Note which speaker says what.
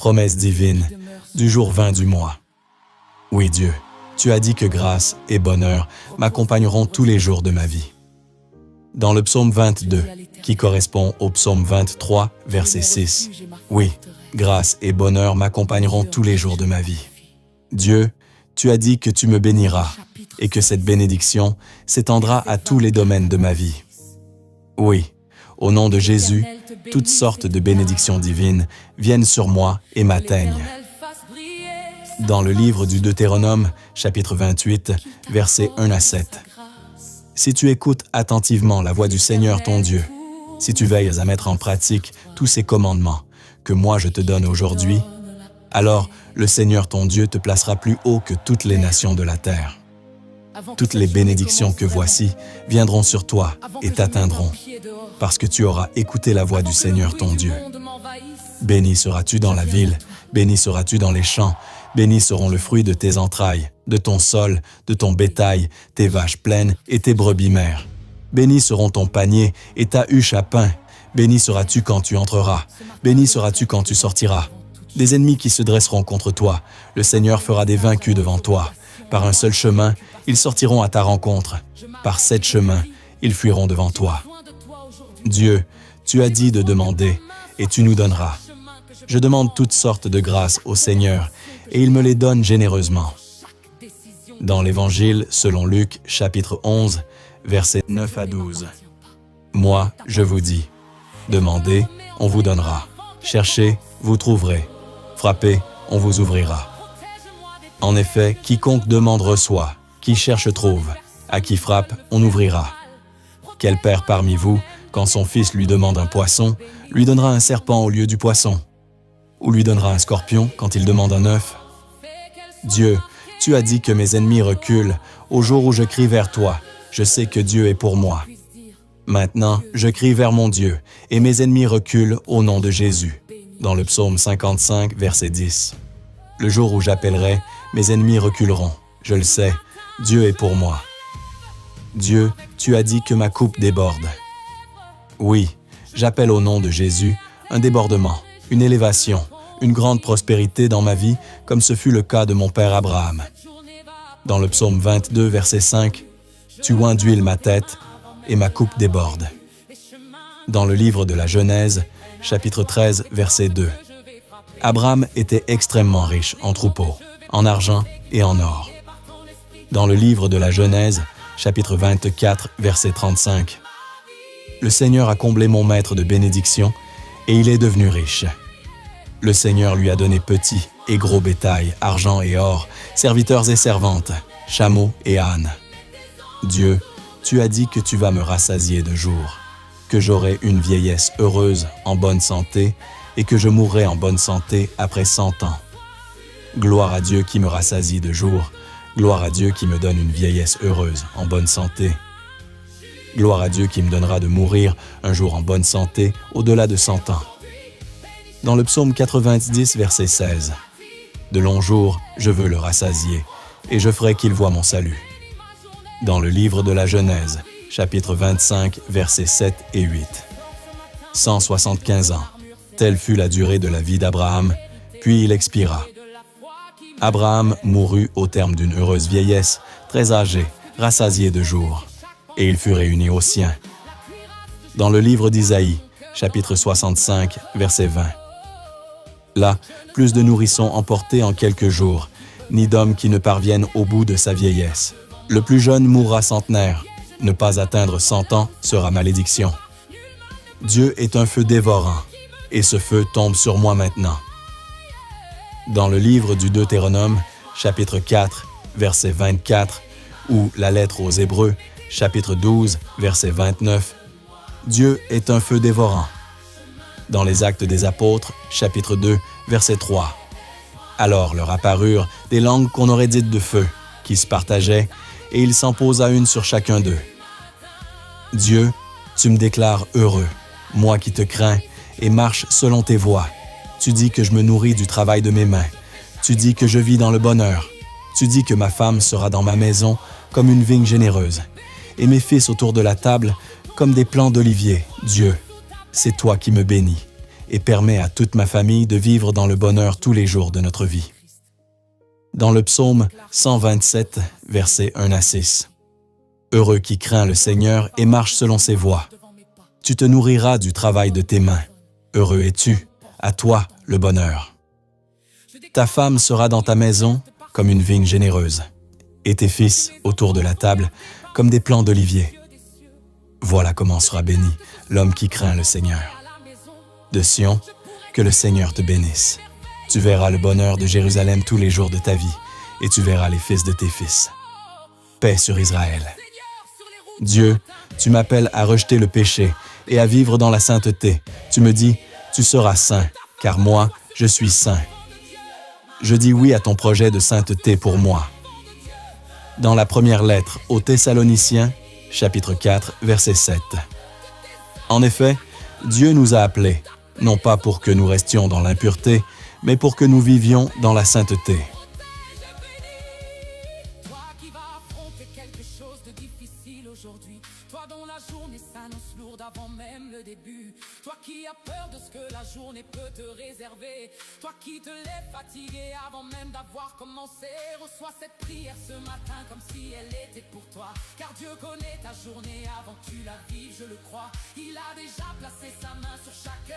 Speaker 1: promesse divine du jour 20 du mois. Oui, Dieu, tu as dit que grâce et bonheur m'accompagneront tous les jours de ma vie. Dans le psaume 22, qui correspond au psaume 23, verset 6, oui, grâce et bonheur m'accompagneront tous les jours de ma vie. Dieu, tu as dit que tu me béniras et que cette bénédiction s'étendra à tous les domaines de ma vie. Oui, au nom de Jésus, toutes sortes de bénédictions divines viennent sur moi et m'atteignent. Dans le livre du Deutéronome, chapitre 28, versets 1 à 7. Si tu écoutes attentivement la voix du Seigneur ton Dieu, si tu veilles à mettre en pratique tous ces commandements que moi je te donne aujourd'hui, alors le Seigneur ton Dieu te placera plus haut que toutes les nations de la terre. Toutes les bénédictions que voici viendront sur toi et t'atteindront, parce que tu auras écouté la voix du Seigneur ton Dieu. Béni seras-tu dans la ville, béni seras-tu dans les champs, bénis seront le fruit de tes entrailles, de ton sol, de ton bétail, tes vaches pleines et tes brebis mères. Bénis seront ton panier et ta huche à pain. Béni seras-tu quand tu entreras, béni seras-tu quand tu sortiras. Des ennemis qui se dresseront contre toi, le Seigneur fera des vaincus devant toi. Par un seul chemin, ils sortiront à ta rencontre. Par 7 chemins, ils fuiront devant toi. Dieu, tu as dit de demander, et tu nous donneras. Je demande toutes sortes de grâces au Seigneur, et il me les donne généreusement. Dans l'Évangile selon Luc, chapitre 11, versets 9 à 12. Moi, je vous dis, demandez, on vous donnera. Cherchez, vous trouverez. Frappez, on vous ouvrira. En effet, quiconque demande reçoit, qui cherche trouve, à qui frappe, on ouvrira. Quel père parmi vous, quand son fils lui demande un poisson, lui donnera un serpent au lieu du poisson? Ou lui donnera un scorpion quand il demande un œuf? Dieu, tu as dit que mes ennemis reculent au jour où je crie vers toi. Je sais que Dieu est pour moi. Maintenant, je crie vers mon Dieu, et mes ennemis reculent au nom de Jésus. Dans le psaume 55, verset 10. Le jour où j'appellerai, mes ennemis reculeront. Je le sais, Dieu est pour moi. Dieu, tu as dit que ma coupe déborde. Oui, j'appelle au nom de Jésus un débordement, une élévation, une grande prospérité dans ma vie, comme ce fut le cas de mon père Abraham. Dans le psaume 22, verset 5, « Tu oins d'huile ma tête, et ma coupe déborde. » Dans le livre de la Genèse, chapitre 13, verset 2, Abraham était extrêmement riche en troupeaux, en argent et en or. Dans le livre de la Genèse, chapitre 24, verset 35, Le Seigneur a comblé mon maître de bénédictions, et il est devenu riche. Le Seigneur lui a donné petit et gros bétail, argent et or, serviteurs et servantes, chameaux et ânes. Dieu, tu as dit que tu vas me rassasier de jours, que j'aurai une vieillesse heureuse en bonne santé et que je mourrai en bonne santé après 100 ans. Gloire à Dieu qui me rassasie de jours, gloire à Dieu qui me donne une vieillesse heureuse en bonne santé. Gloire à Dieu qui me donnera de mourir un jour en bonne santé au-delà de 100 ans. Dans le psaume 90, verset 16, De longs jours, je veux le rassasier, et je ferai qu'il voie mon salut. Dans le livre de la Genèse, chapitre 25, versets 7 et 8. 175 ans, telle fut la durée de la vie d'Abraham, puis il expira. Abraham mourut au terme d'une heureuse vieillesse, très âgé, rassasié de jours, et il fut réuni aux siens. Dans le livre d'Isaïe, chapitre 65, verset 20. Là, plus de nourrissons emportés en quelques jours, ni d'hommes qui ne parviennent au bout de sa vieillesse. Le plus jeune mourra centenaire, ne pas atteindre 100 ans sera malédiction. Dieu est un feu dévorant, et ce feu tombe sur moi maintenant. Dans le livre du Deutéronome, chapitre 4, verset 24, ou la lettre aux Hébreux, chapitre 12, verset 29, Dieu est un feu dévorant. Dans les Actes des Apôtres, chapitre 2, verset 3. Alors leur apparurent des langues qu'on aurait dites de feu, qui se partageaient, et il s'en posa une sur chacun d'eux. Dieu, tu me déclares heureux, moi qui te crains, et marche selon tes voies. Tu dis que je me nourris du travail de mes mains. Tu dis que je vis dans le bonheur. Tu dis que ma femme sera dans ma maison comme une vigne généreuse, et mes fils autour de la table comme des plants d'olivier. Dieu, c'est toi qui me bénis. et permet à toute ma famille de vivre dans le bonheur tous les jours de notre vie. Dans le psaume 127, versets 1 à 6. Heureux qui craint le Seigneur et marche selon ses voies. Tu te nourriras du travail de tes mains. Heureux es-tu, à toi le bonheur. Ta femme sera dans ta maison comme une vigne généreuse, et tes fils autour de la table comme des plants d'olivier. Voilà comment sera béni l'homme qui craint le Seigneur. De Sion, que le Seigneur te bénisse. Tu verras le bonheur de Jérusalem tous les jours de ta vie, et tu verras les fils de tes fils. Paix sur Israël. Dieu, tu m'appelles à rejeter le péché et à vivre dans la sainteté. Tu me dis, tu seras saint, car moi, je suis saint. Je dis oui à ton projet de sainteté pour moi. Dans la première lettre aux Thessaloniciens, chapitre 4, verset 7. En effet, Dieu nous a appelés, non pas pour que nous restions dans l'impureté, mais pour que nous vivions dans la sainteté.
Speaker 2: Toi qui vas affronter quelque chose de difficile aujourd'hui, toi dont la journée s'annonce lourde avant même le début, toi qui as peur de ce que la journée peut te réserver, toi qui te lèves fatigué avant même d'avoir commencé, reçois cette prière ce matin comme si elle était pour toi, car Dieu connaît ta journée avant que tu la vives, je le crois, il a déjà placé sa main sur chaque